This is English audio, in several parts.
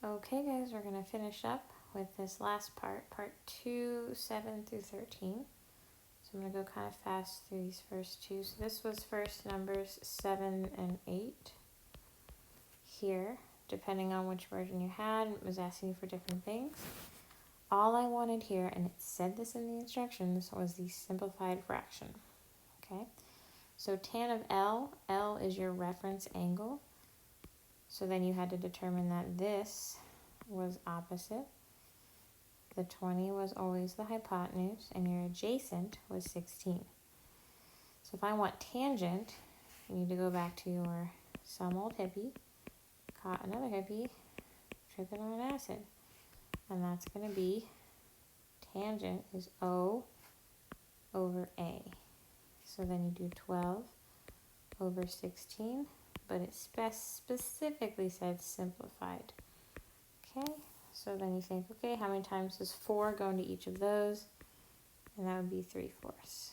Okay guys, we're going to finish up with this last part, part 2, 7 through 13. So I'm going to go kind of fast through these first two. So this was first numbers 7 and 8. Here, depending on which version you had, it was asking you for different things. All I wanted here, and it said this in the instructions, was the simplified fraction. Okay, so tan of L is your reference angle. So then you had to determine that this was opposite. The 20 was always the hypotenuse, and your adjacent was 16. So if I want tangent, you need to go back to your some old hippie, caught another hippie, tripping on an acid. And that's going to be, tangent is O over A. So then you do 12 over 16, but it specifically said simplified. Okay, so then you think, okay, how many times does 4 go into each of those? And that would be 3/4.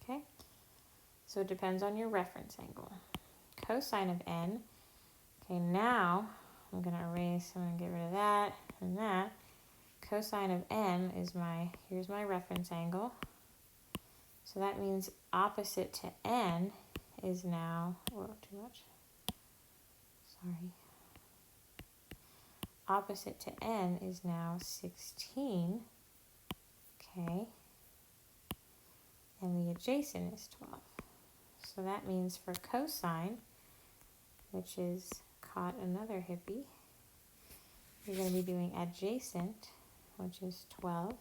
Okay, so it depends on your reference angle. Cosine of n, okay, now I'm going to erase, I'm going to get rid of that and that. Cosine of n is here's my reference angle. So that means opposite to n is now, whoa, too much. Sorry. Opposite to n is now 16. Okay. And the adjacent is 12. So that means for cosine, which is caught another hippie, you're going to be doing adjacent, which is 12,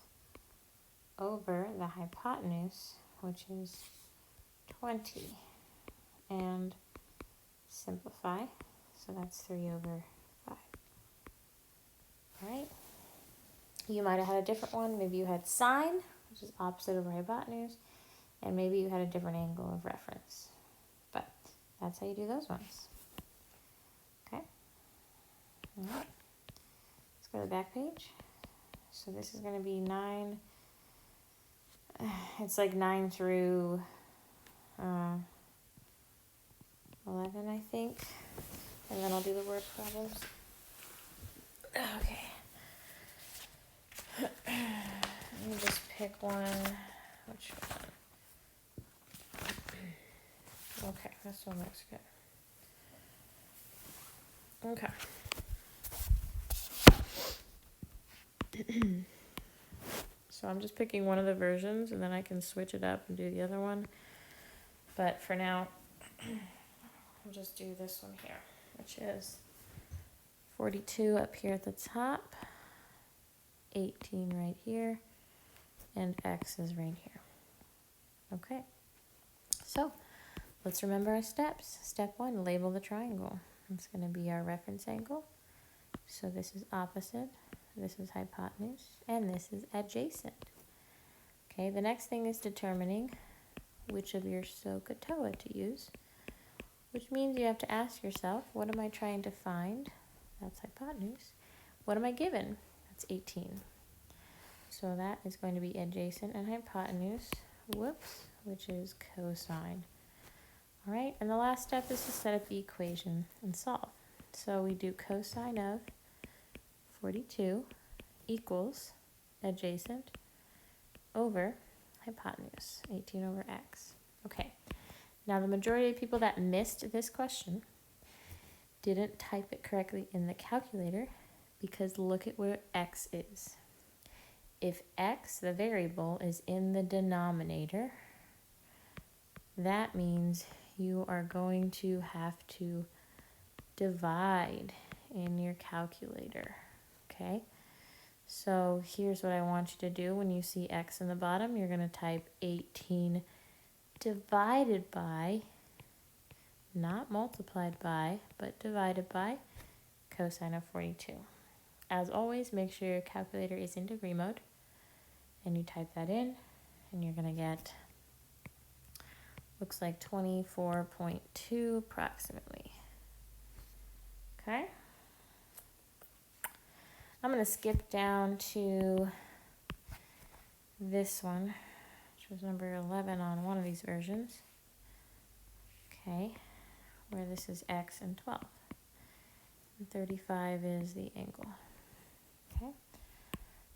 over the hypotenuse, which is 20. And simplify, so that's 3 over 5. All right. You might have had a different one. Maybe you had sine, which is opposite over hypotenuse, and maybe you had a different angle of reference. But that's how you do those ones. Okay. All right. Let's go to the back page. So this is going to be 9. It's like 9 through 11, I think. And then I'll do the word problems. Okay. Let me just pick one. Which one? Okay, this one looks good. Okay. So I'm just picking one of the versions, and then I can switch it up and do the other one. But for now, I'll just do this one here, which is 42 up here at the top, 18 right here, and x is right here. Okay, so let's remember our steps. Step 1, label the triangle. It's going to be our reference angle. So this is opposite, this is hypotenuse, and this is adjacent. Okay, the next thing is determining which of your SOHCAHTOA to use, which means you have to ask yourself, what am I trying to find? That's hypotenuse. What am I given? That's 18. So that is going to be adjacent and hypotenuse, which is cosine. All right, and the last step is to set up the equation and solve. So we do cosine of 42 equals adjacent over hypotenuse, 18 over x. Okay, now the majority of people that missed this question didn't type it correctly in the calculator, because look at where x is. If x, the variable, is in the denominator, that means you are going to have to divide in your calculator, okay? So here's what I want you to do. When you see x in the bottom, you're going to type 18 divided by, not multiplied by, but divided by cosine of 42. As always, make sure your calculator is in degree mode, and you type that in, and you're going to get, looks like 24.2 approximately. Okay? I'm going to skip down to this one, which was number 11 on one of these versions. Okay, where this is x and 12. and 35 is the angle. Okay,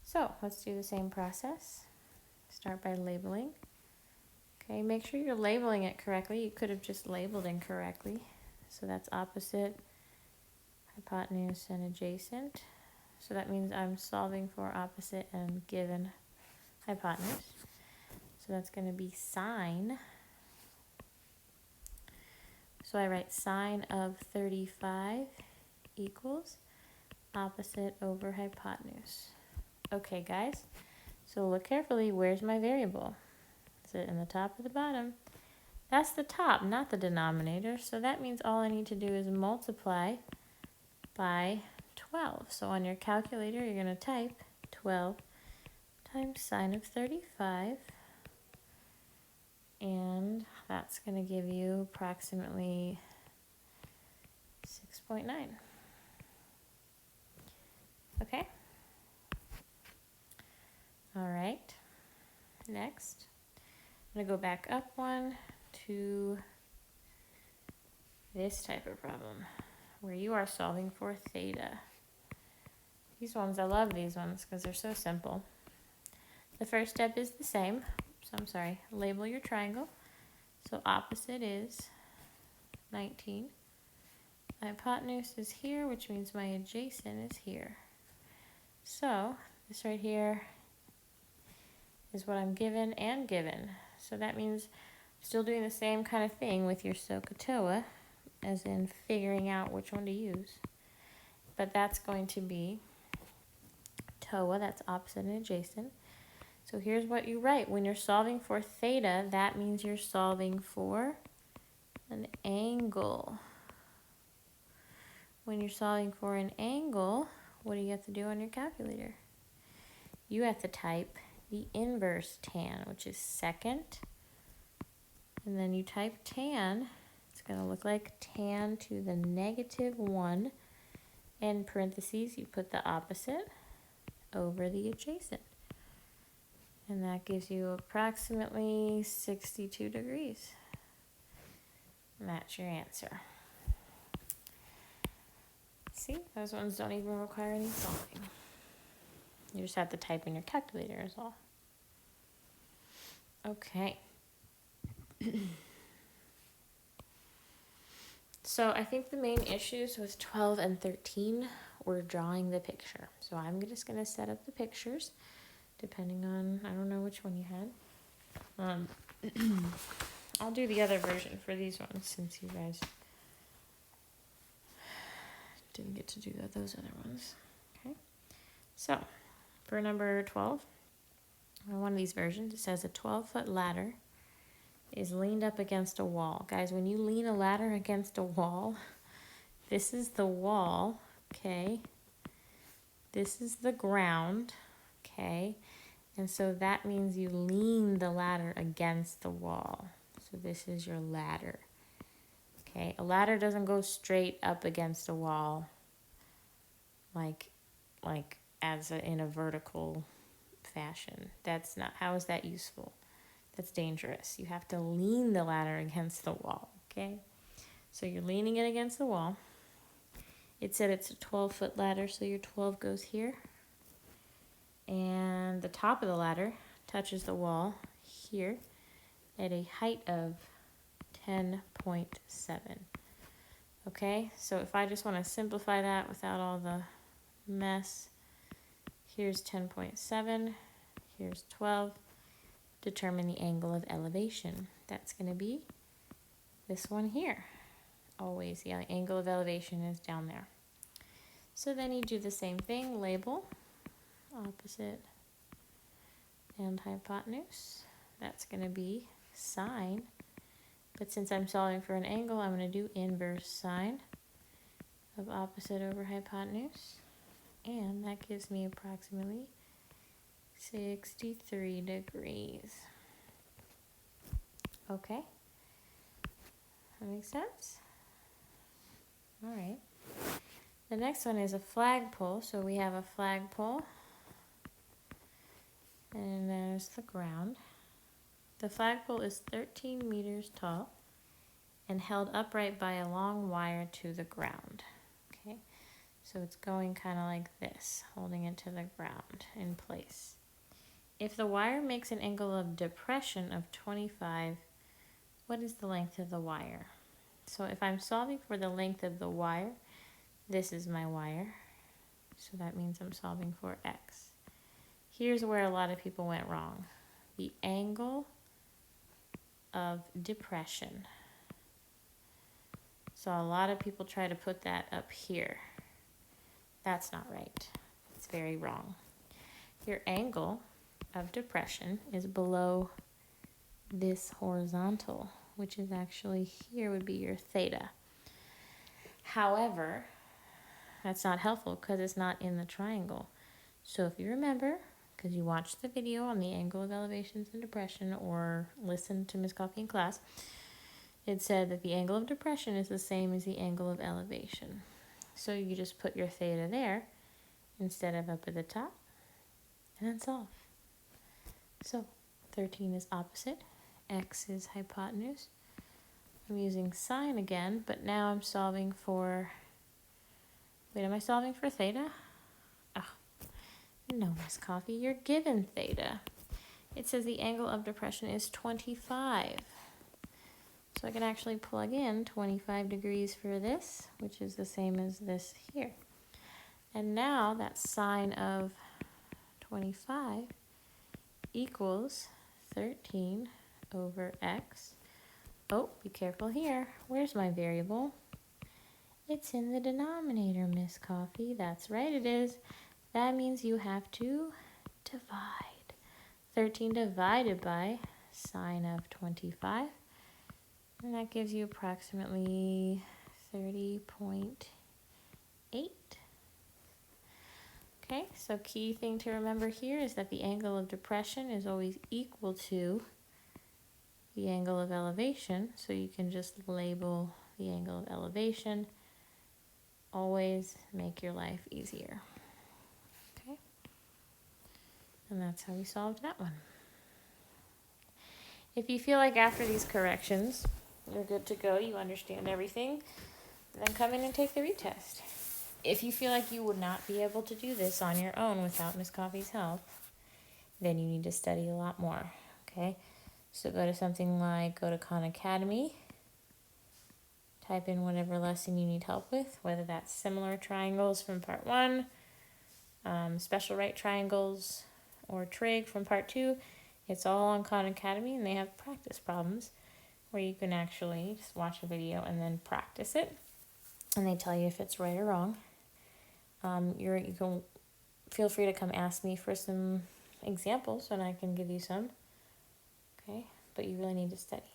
so let's do the same process. Start by labeling. Okay, make sure you're labeling it correctly. You could have just labeled incorrectly. So that's opposite, hypotenuse, and adjacent. So that means I'm solving for opposite and given hypotenuse. So that's going to be sine. So I write sine of 35 equals opposite over hypotenuse. Okay, guys, so look carefully. Where's my variable? Is it in the top or the bottom? That's the top, not the denominator. So that means all I need to do is multiply by 12. So on your calculator, you're going to type 12 times sine of 35. And that's going to give you approximately 6.9. Okay? All right. Next, I'm going to go back up one to this type of problem where you are solving for theta. These ones, I love these ones because they're so simple. The first step is the same. So I'm sorry, label your triangle. So opposite is 19. My hypotenuse is here, which means my adjacent is here. So this right here is what I'm given and given. So that means I'm still doing the same kind of thing with your SOHCAHTOA, as in figuring out which one to use. But that's going to be TOA, that's opposite and adjacent. So here's what you write. When you're solving for theta, that means you're solving for an angle. When you're solving for an angle, what do you have to do on your calculator? You have to type the inverse tan, which is second. And then you type tan. It's going to look like tan to the -1. In parentheses, you put the opposite over the adjacent. And that gives you approximately 62 degrees. And that's your answer. See, those ones don't even require any solving. You just have to type in your calculator is all. Okay. So I think the main issues with 12 and 13 were drawing the picture. So I'm just going to set up the pictures depending on, I don't know which one you had. I'll do the other version for these ones since you guys didn't get to do those other ones. Okay. So for number 12, on one of these versions, it says a 12-foot ladder is leaned up against a wall. Guys, when you lean a ladder against a wall, this is the wall, okay? This is the ground, okay? And so that means you lean the ladder against the wall. So this is your ladder, okay? A ladder doesn't go straight up against a wall like in a vertical fashion. That's not, how is that useful? That's dangerous. You have to lean the ladder against the wall, okay? So you're leaning it against the wall. It said it's a 12-foot ladder, so your 12 goes here. And the top of the ladder touches the wall here at a height of 10.7. Okay, so if I just want to simplify that without all the mess, here's 10.7, here's 12. Determine the angle of elevation. That's going to be this one here. Always, the angle of elevation is down there. So then you do the same thing, label opposite and hypotenuse. That's going to be sine. But since I'm solving for an angle, I'm going to do inverse sine of opposite over hypotenuse. And that gives me approximately 63 degrees. Okay. That makes sense? All right. The next one is a flagpole. So we have a flagpole. And there's the ground. The flagpole is 13 meters tall and held upright by a long wire to the ground. Okay. So it's going kind of like this, holding it to the ground in place. If the wire makes an angle of depression of 25, what is the length of the wire? So if I'm solving for the length of the wire, this is my wire. So that means I'm solving for x. Here's where a lot of people went wrong. The angle of depression. So a lot of people try to put that up here. That's not right. It's very wrong. Your angle of depression is below this horizontal, which is actually here would be your theta. However, that's not helpful because it's not in the triangle. So if you remember, because you watched the video on the angle of elevations and depression or listened to Miss Coffee in class, it said that the angle of depression is the same as the angle of elevation. So you just put your theta there instead of up at the top and then solve. So 13 is opposite, x is hypotenuse. I'm using sine again, but now I'm solving for, wait, am I solving for theta? Oh, no, Miss Coffee, you're given theta. It says the angle of depression is 25. So I can actually plug in 25 degrees for this, which is the same as this here. And now that sine of 25 equals 13 over x. Oh, be careful here. Where's my variable? It's in the denominator, Miss Coffee. That's right, it is. That means you have to divide. 13 divided by sine of 25. And that gives you approximately 30.8. Okay, so key thing to remember here is that the angle of depression is always equal to the angle of elevation. So you can just label the angle of elevation. Always make your life easier. Okay, and that's how we solved that one. If you feel like after these corrections, you're good to go, you understand everything, then come in and take the retest. If you feel like you would not be able to do this on your own without Miss Coffee's help, then you need to study a lot more, okay? So go to something like, go to Khan Academy, type in whatever lesson you need help with, whether that's similar triangles from part 1, special right triangles, or trig from part 2. It's all on Khan Academy, and they have practice problems where you can actually just watch a video and then practice it, and they tell you if it's right or wrong. You can feel free to come ask me for some examples, and I can give you some. Okay, but you really need to study.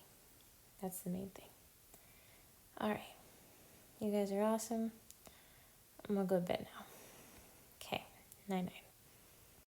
That's the main thing. All right, you guys are awesome. I'm gonna go to bed now. Okay, night night.